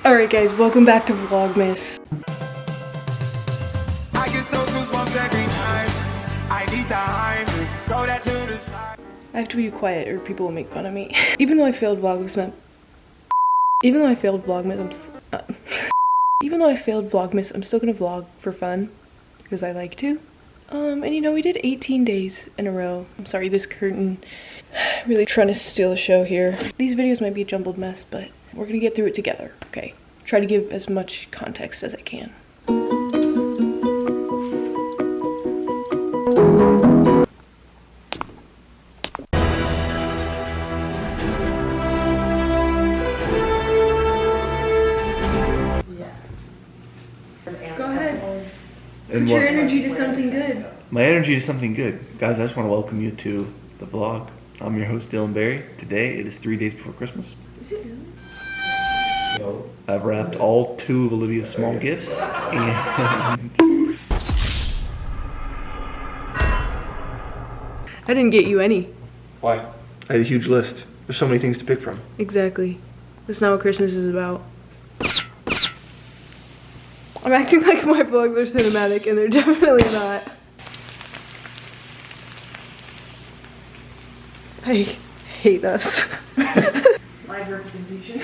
Alright guys, welcome back to Vlogmas. I get those goosebumps every time. I need the Heimlich, throw that to the side. I have to be quiet or people will make fun of me. Even though I failed Vlogmas, I'm still gonna vlog for fun because I like to. And you know, we did 18 days in a row. I'm sorry, this curtain really trying to steal the show here. These videos might be a jumbled mess, but we're gonna get through it together, okay? Try to give as much context as I can. Go ahead. Put your energy to something good. My energy is something good. Guys, I just want to welcome you to the vlog. I'm your host, Dylan Barry. Today, it is 3 days before Christmas. Is it really? I've wrapped all 2 of Olivia's small gifts. And I didn't get you any. why? I had a huge list. There's so many things to pick from. Exactly. That's not what Christmas is about. I'm acting like my vlogs are cinematic and they're definitely not. I hate us. Live representation.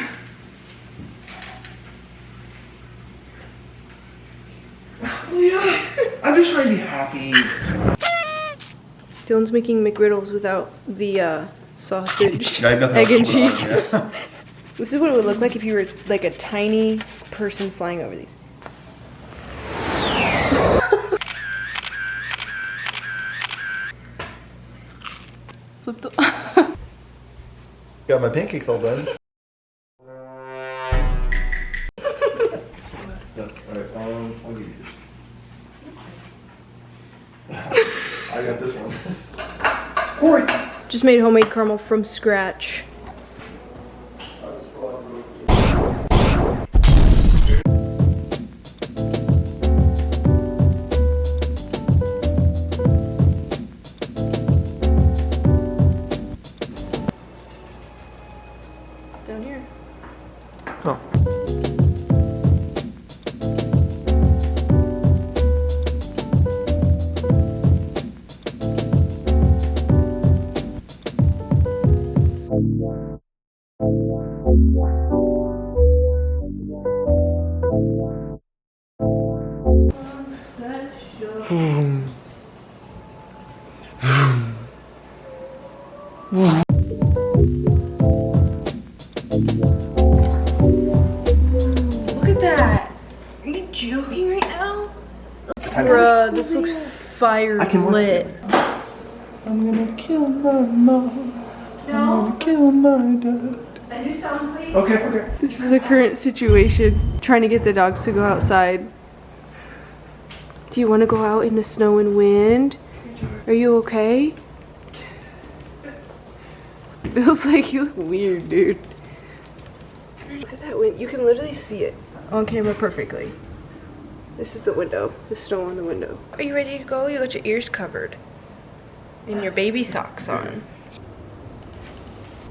Yeah, I'm just trying to be happy. Dylan's making McGriddles without the sausage, I have nothing egg and else to put cheese. on, yeah. This is what it would look like if you were like a tiny person flying over these. Flip the Got my pancakes all done. Alright, I'll give you this. I got this one. Corey! Just made homemade caramel from scratch. Down here. Oh. Look at that! Are you joking right now? Bruh, this looks fire lit. I'm gonna kill my mom. I'm gonna kill my dad. Okay. This is the current situation. Trying to get the dogs to go outside. Do you want to go out in the snow and wind? Are you okay? Feels like you look weird, dude. Look at that wind. You can literally see it on camera perfectly. This is the window. The snow on the window. Are you ready to go? You got your ears covered. And your baby socks on.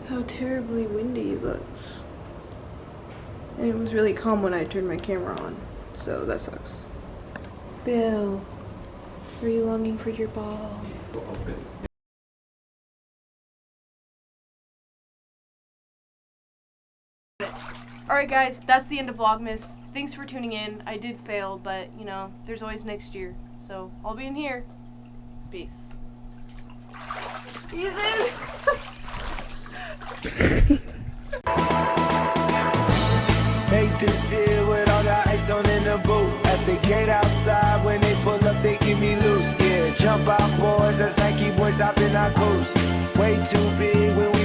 How terribly windy it looks. And it was really calm when I turned my camera on. So that sucks. Bill, are you longing for your ball? Alright guys, that's the end of Vlogmas. Thanks for tuning in. I did fail, but you know, there's always next year. So I'll be in here. Peace. He's in! Made this here with all the ice on in the boot. At the gate outside, when they pull up, they give me loose. Yeah, jump out boys, that's Nike boys hopping our goose. Way too big when we